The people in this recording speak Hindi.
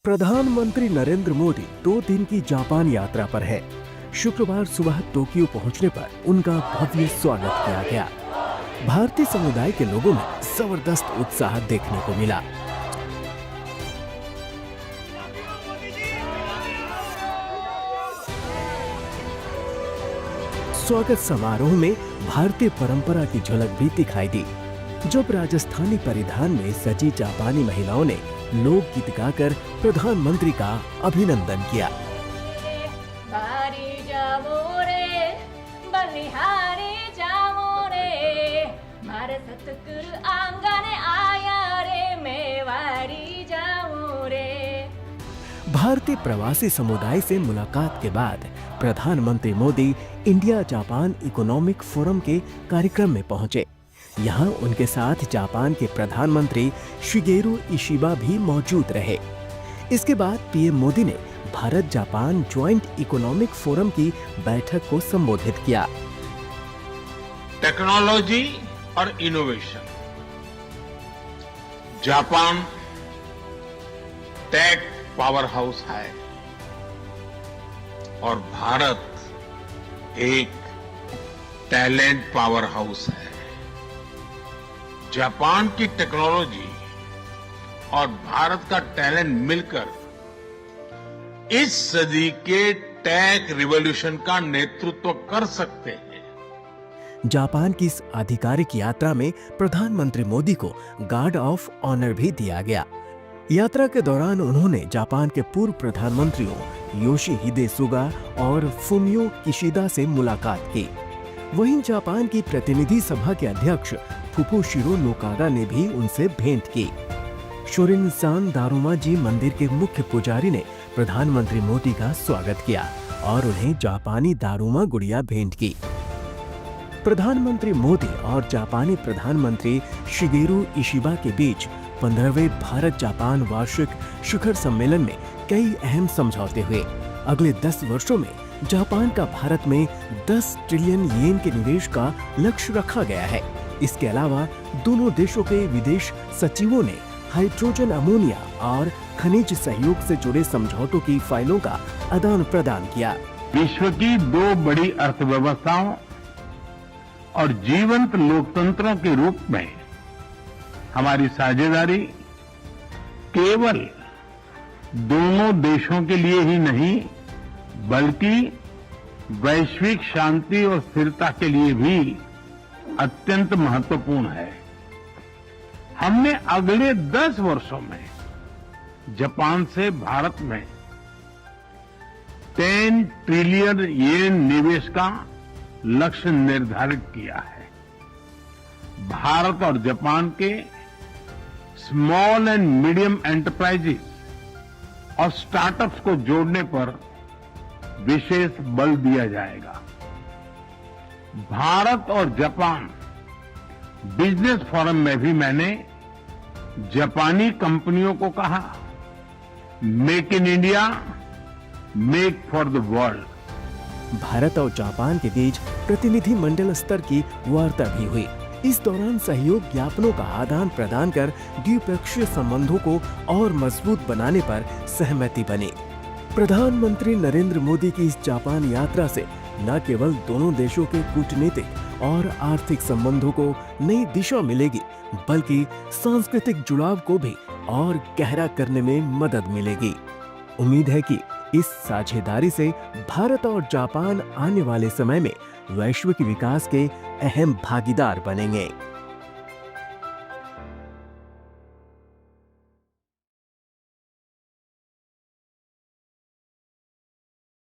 प्रधानमंत्री नरेंद्र मोदी 2 दिन की जापान यात्रा पर है। शुक्रवार सुबह टोक्यो पहुंचने पर उनका भव्य स्वागत किया गया। भारतीय समुदाय के लोगों में जबरदस्त उत्साह देखने को मिला। स्वागत समारोह में भारतीय परंपरा की झलक भी दिखाई दी, जब राजस्थानी परिधान में सजी जापानी महिलाओं ने लोकगीत गाकर प्रधानमंत्री का अभिनंदन किया। भारतीय प्रवासी समुदाय से मुलाकात के बाद प्रधानमंत्री Modi India Japan economic forum के कार्यक्रम में पहुंचे। यहाँ उनके साथ जापान के प्रधानमंत्री शिगेरू इशिबा भी मौजूद रहे। इसके बाद पीएम मोदी ने Bharat Japan joint economic forum की बैठक को संबोधित किया। टेक्नोलॉजी और innovation, Japan tech power house है और भारत एक टैलेंट पावर हाउस है। जापान की टेक्नोलॉजी और भारत का टैलेंट मिलकर इस सदी के टेक रिवॉल्यूशन का नेतृत्व कर सकते हैं। जापान की इस आधिकारिक यात्रा में प्रधानमंत्री मोदी को गार्ड ऑफ ऑनर भी दिया गया। यात्रा के दौरान उन्होंने जापान के पूर्व प्रधानमंत्रियों योशिहिदे सुगा और फुमियो किशिदा से मुलाकात की। वहीं जापान की प्रतिनिधि सभा के अध्यक्ष फुफुशिरो नोकागा ने भी उनसे भेंट की। शोरिनसान दारुमाजी मंदिर के मुख्य पुजारी ने प्रधानमंत्री मोदी का स्वागत किया और उन्हें जापानी दारुमा गुड़िया भेंट की। प्रधानमंत्री मोदी और जापानी प्रधानमंत्री शिगेरू इशिबा के बीच 15वें भारत जापान वार्षिक शिखर सम्मेलन में कई अहम समझौते हुए। अगले 10 वर्षों में जापान का भारत में 10 ट्रिलियन येन के निवेश का लक्ष्य रखा गया है। इसके अलावा दोनों देशों के विदेश सचिवों ने हाइड्रोजन अमोनिया और खनिज सहयोग से जुड़े समझौतों की फाइलों का आदान प्रदान किया। विश्व की 2 बड़ी अर्थव्यवस्थाओं और जीवंत लोकतंत्रों के रूप में हमारी साझेदारी केवल दोनों देशों के लिए ही नहीं, बल्कि वैश्विक शांति और स्थिरता के लिए भी अत्यंत महत्वपूर्ण है। हमने अगले 10 वर्षों में जापान से भारत में 10 ट्रिलियन येन निवेश का लक्ष्य निर्धारित किया है। भारत और जापान के स्मॉल एंड मीडियम एंटरप्राइजेस और स्टार्टअप्स को जोड़ने पर विशेष बल दिया जाएगा। भारत और जापान बिजनेस फोरम में भी मैंने जापानी कंपनियों को कहा, make in India, make for the world. Bharat और जापान के बीच प्रतिनिधि मंडल स्तर की वार्ता भी हुई। इस दौरान सहयोग ज्ञापनों का आदान प्रदान कर द्विपक्षीय संबंधों को और मजबूत बनाने पर सहमति बनी। प्रधानमंत्री नरेंद्र मोदी की इस जापान यात्रा से न केवल दोनों देशों के कूटनीतिक और आर्थिक संबंधों को नई दिशा मिलेगी, बल्कि सांस्कृतिक जुड़ाव को भी और गहरा करने में मदद मिलेगी। उम्मीद है कि इस साझेदारी से भारत और जापान आने वाले समय में वैश्विक विकास के अहम भागीदार बनेंगे।